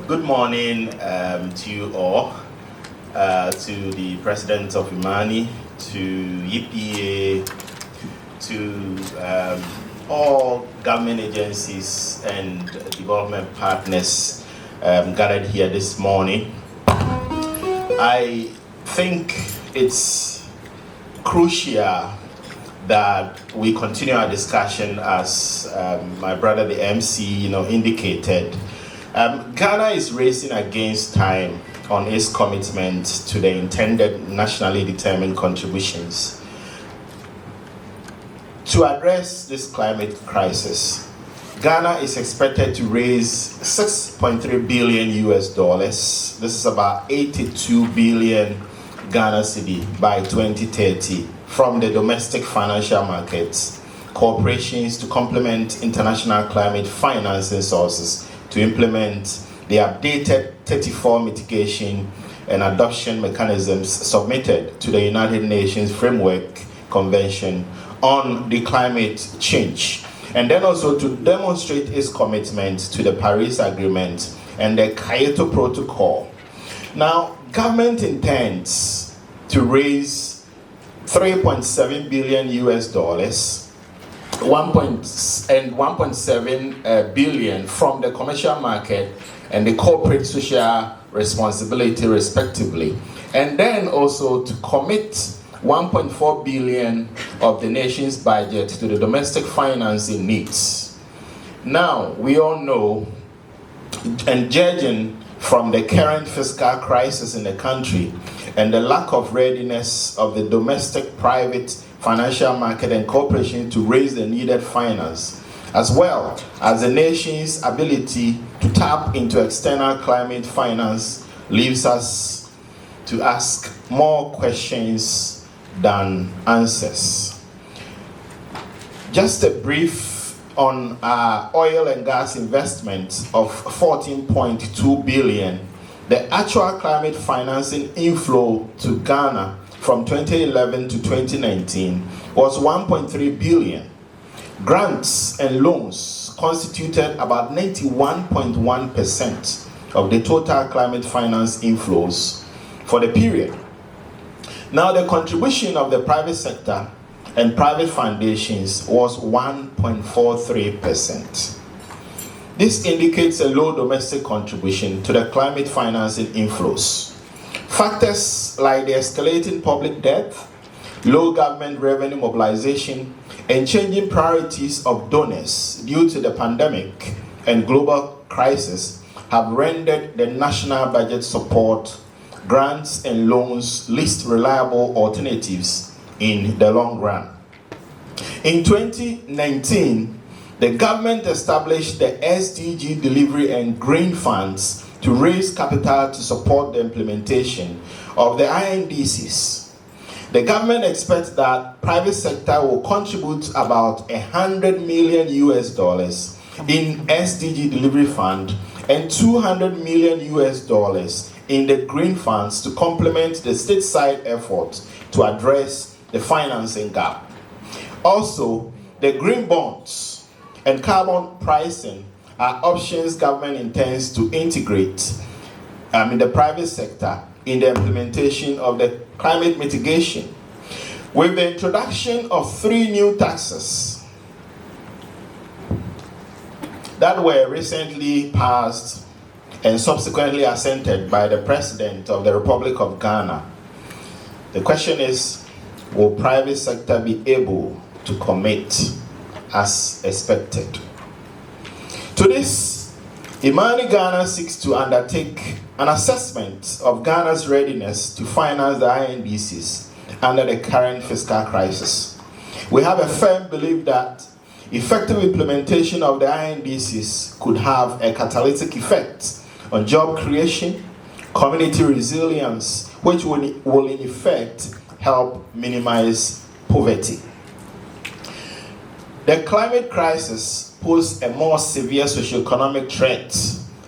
Good morning to you all, to the President of Imani, to EPA, to all government agencies and development partners gathered here this morning. I think it's crucial that we continue our discussion as my brother the MC indicated. Ghana is racing against time on its commitment to the intended nationally determined contributions. To address this climate crisis, Ghana is expected to raise $6.3 billion US. This is about 82 billion Ghana cedi by 2030 from the domestic financial markets, corporations to complement international climate financing sources to implement the updated 34 mitigation and adoption mechanisms submitted to the United Nations Framework Convention on the climate change, and then also to demonstrate its commitment to the Paris Agreement and the Kyoto Protocol. Now, government intends to raise $3.7 billion US, 1.7 billion from the commercial market and the corporate social responsibility respectively, and then also to commit 1.4 billion of the nation's budget to the domestic financing needs. Now, we all know, and judging from the current fiscal crisis in the country and the lack of readiness of the domestic private financial market and corporation to raise the needed finance, as well as the nation's ability to tap into external climate finance, leaves us to ask more questions than answers. Just a brief on our oil and gas investment of 14.2 billion. The actual climate financing inflow to Ghana from 2011 to 2019 was 1.3 billion. Grants and loans constituted about 91.1% of the total climate finance inflows for the period. Now, the contribution of the private sector and private foundations was 1.43%. This indicates a low domestic contribution to the climate financing inflows. Factors like the escalating public debt, low government revenue mobilization, and changing priorities of donors due to the pandemic and global crisis have rendered the national budget support, grants and loans least reliable alternatives in the long run. In 2019, the government established the SDG Delivery and Green Funds to raise capital to support the implementation of the INDCs. The government expects that private sector will contribute about $100 million US in SDG Delivery Fund and $200 million US in the green funds to complement the stateside effort to address the financing gap. Also, the green bonds and carbon pricing are options government intends to integrate in the private sector in the implementation of the climate mitigation. With the introduction of 3 new taxes that were recently passed and subsequently assented by the President of the Republic of Ghana, the question is, will private sector be able to commit as expected? To this, Imani Ghana seeks to undertake an assessment of Ghana's readiness to finance the INDCs under the current fiscal crisis. We have a firm belief that effective implementation of the INDCs could have a catalytic effect on job creation, community resilience, which will in effect help minimize poverty. The climate crisis poses a more severe socioeconomic threat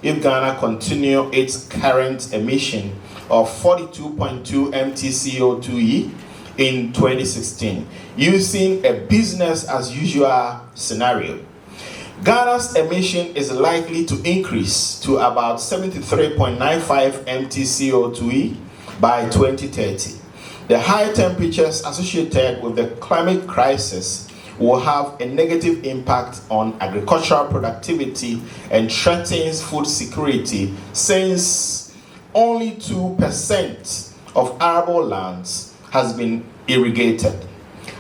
if Ghana continue its current emission of 42.2 mtCO2e in 2016, using a business as usual scenario. Ghana's emission is likely to increase to about 73.95 mtCO2e by 2030. The high temperatures associated with the climate crisis will have a negative impact on agricultural productivity and threatens food security, since only 2% of arable lands has been irrigated.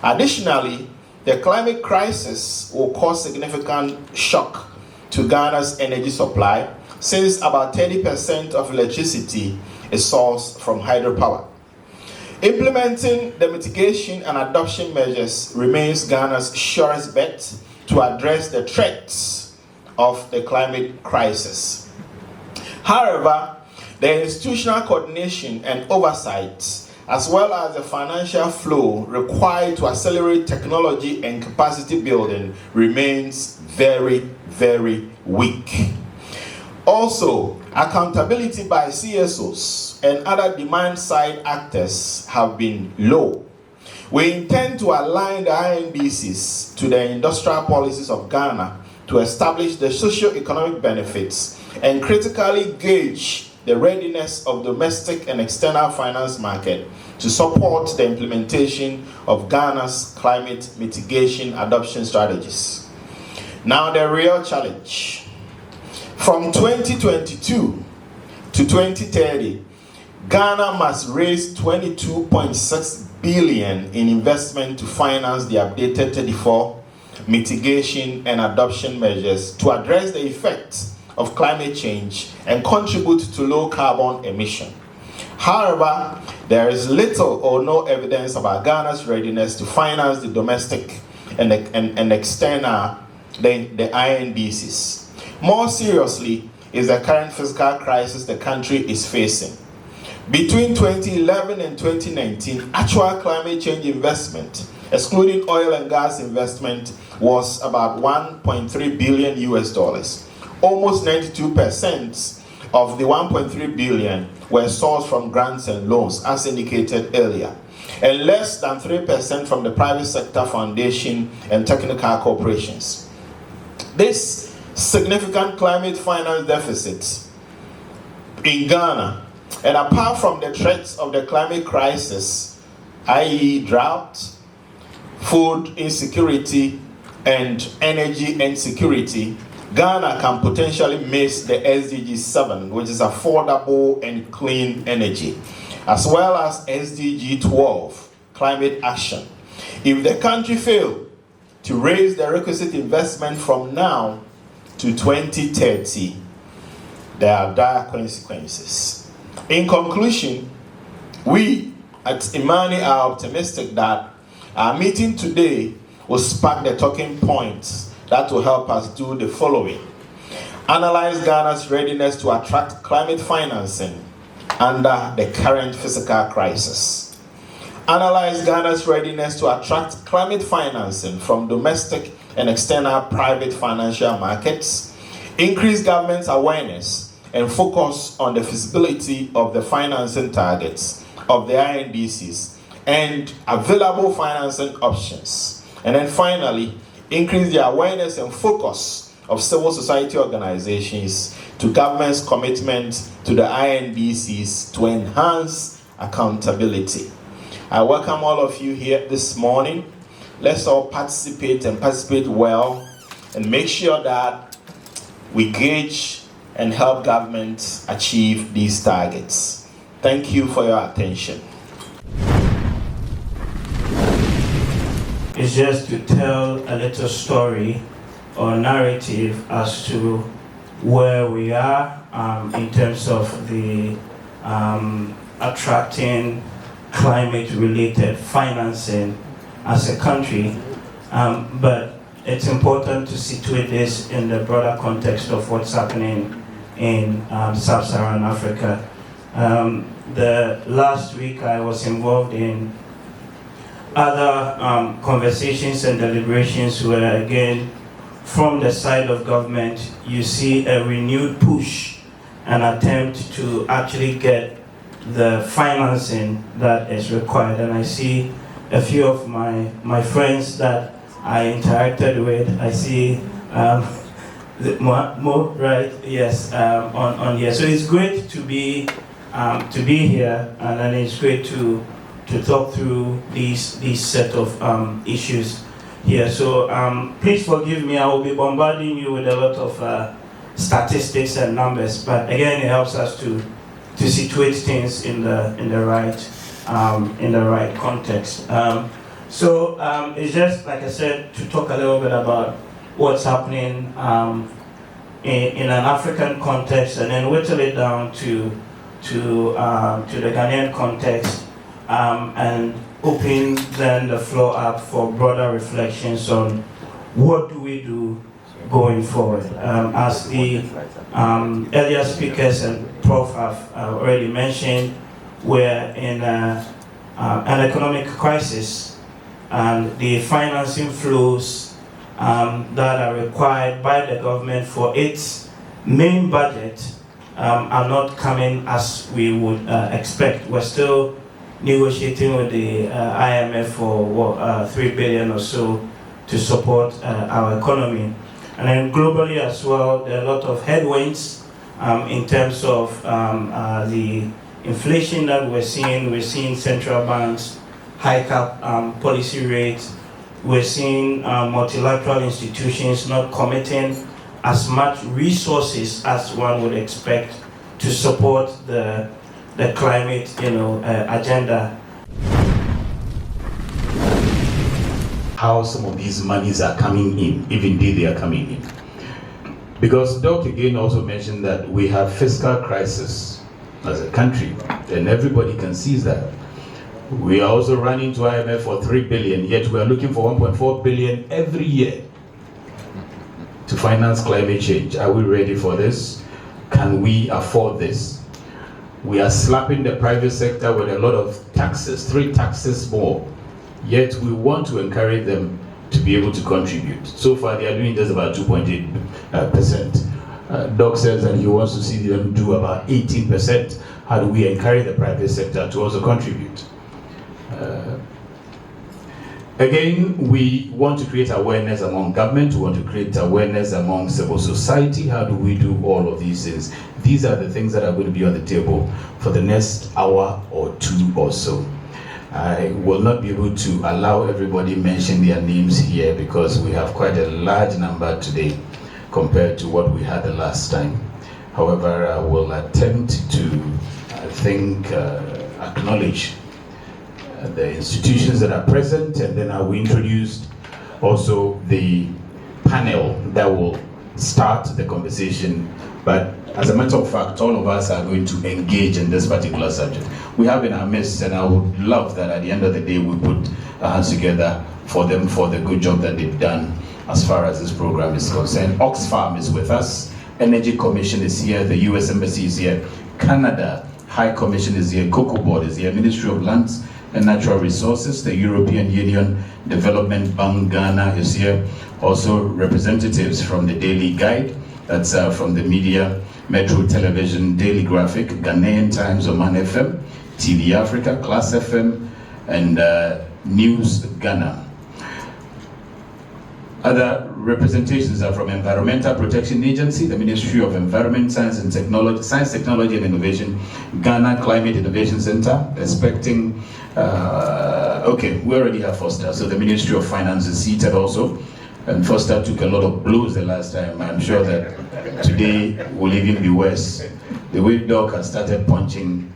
Additionally, the climate crisis will cause significant shock to Ghana's energy supply, since about 30% of electricity is sourced from hydropower. Implementing the mitigation and adoption measures remains Ghana's surest bet to address the threats of the climate crisis. However, the institutional coordination and oversight, as well as the financial flow required to accelerate technology and capacity building, remains very, very weak. Also, accountability by CSOs and other demand-side actors have been low. We intend to align the INDCs to the industrial policies of Ghana to establish the socio-economic benefits and critically gauge the readiness of domestic and external finance market to support the implementation of Ghana's climate mitigation adoption strategies. Now, the real challenge. From 2022 to 2030, Ghana must raise 22.6 billion in investment to finance the updated 34 mitigation and adoption measures to address the effects of climate change and contribute to low carbon emission. However, there is little or no evidence about Ghana's readiness to finance the domestic and external, the INDCs. More seriously is the current fiscal crisis the country is facing. Between 2011 and 2019, actual climate change investment, excluding oil and gas investment, was about $1.3 billion US dollars. Almost 92% of the 1.3 billion were sourced from grants and loans, as indicated earlier, and less than 3% from the private sector foundation and technical corporations. This significant climate finance deficit in Ghana, and apart from the threats of the climate crisis, i.e. drought, food insecurity, and energy insecurity, Ghana can potentially miss the SDG 7, which is affordable and clean energy, as well as SDG 12, climate action. If the country fails to raise the requisite investment from now to 2030, there are dire consequences. In conclusion, we at Imani are optimistic that our meeting today will spark the talking points that will help us do the following: analyze Ghana's readiness to attract climate financing under the current fiscal crisis. Analyze Ghana's readiness to attract climate financing from domestic and external private financial markets. Increase government's awareness and focus on the feasibility of the financing targets of the INDCs and available financing options. And then finally, increase the awareness and focus of civil society organizations to government's commitment to the INDCs to enhance accountability. I welcome all of you here this morning. Let's all participate and participate well, and make sure that we gauge and help government achieve these targets. Thank you for your attention. It's just to tell a little story or narrative as to where we are in terms of the attracting climate-related financing as a country, but it's important to situate this in the broader context of what's happening in sub-Saharan Africa. The last week I was involved in other conversations and deliberations where, again, from the side of government, you see a renewed push, an attempt to actually get the financing that is required. And I see a few of my friends that I interacted with. I see Right? Yes. On here. So it's great to be here, and then it's great to talk through these set of issues here. So please forgive me. I will be bombarding you with a lot of statistics and numbers, but again, it helps us to situate things in the right context. So it's just, like I said, to talk a little bit about what's happening in an African context, and then whittle it down to the Ghanaian context, and open then the floor up for broader reflections on what do we do going forward. As the earlier speakers and Prof have already mentioned, we're in an economic crisis, and the financing flows that are required by the government for its main budget are not coming as we would expect. We're still negotiating with the IMF for $3 billion or so to support our economy. And then globally as well, there are a lot of headwinds in terms of the inflation that we're seeing. We're seeing central banks hike up policy rates. We're seeing multilateral institutions not committing as much resources as one would expect to support the climate, agenda. How some of these monies are coming in, if indeed they are coming in. Because Doc again also mentioned that we have fiscal crisis as a country, and everybody can see that. We are also running to IMF for $3 billion, yet we are looking for $1.4 billion every year to finance climate change. Are we ready for this? Can we afford this? We are slapping the private sector with a lot of taxes, 3 taxes more, yet we want to encourage them to be able to contribute. So far they are doing just about 2.8%. Doc says that he wants to see them do about 18%. How do we encourage the private sector to also contribute? Again, we want to create awareness among government, we want to create awareness among civil society. How do we do all of these things? These are the things that are going to be on the table for the next hour or 2 or so. I will not be able to allow everybody mention their names here because we have quite a large number today compared to what we had the last time. However, I will attempt to, acknowledge the institutions that are present, and then I will introduce also the panel that will start the conversation. But as a matter of fact, all of us are going to engage in this particular subject. We have in our midst, and I would love that at the end of the day we put our hands together for them for the good job that they've done as far as this program is concerned. Oxfam is with us, Energy Commission is here, the US Embassy is here, Canada High Commission is here, Cocoa Board is here, Ministry of Lands and Natural Resources, the European Union Development Bank Ghana is here, also representatives from the Daily Guide, that's from the media, Metro Television, Daily Graphic, Ghanaian Times, Oman FM, TV Africa, Class FM, and News Ghana. Other representations are from Environmental Protection Agency, the Ministry of Environment, Science, Technology and Innovation, Ghana Climate Innovation Center, expecting, okay, we already have Foster, so the Ministry of Finance is seated also, and Foster took a lot of blows the last time. I'm sure that today will even be worse. The way Doc has started punching,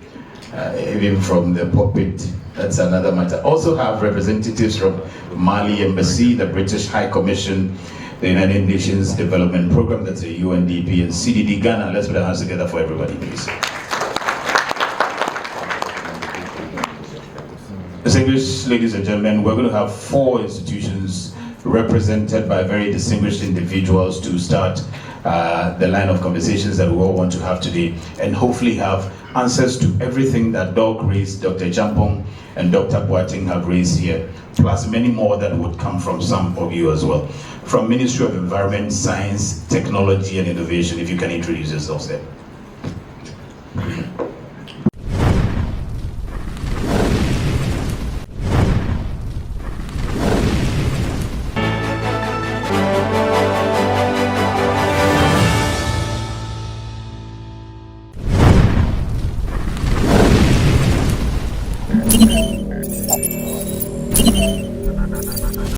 even from the pulpit, that's another matter. Also have representatives from Mali Embassy, the British High Commission, the United Nations Development Program, that's the UNDP, and CDD Ghana. Let's put our hands together for everybody, please. Distinguished ladies and gentlemen, we're going to have 4 institutions represented by very distinguished individuals to start the line of conversations that we all want to have today, and hopefully have answers to everything that Doc raised, Dr. Jampong and Dr. Boateng have raised here, plus many more that would come from some of you as well. From Ministry of Environment, Science, Technology and Innovation, if you can introduce yourselves there.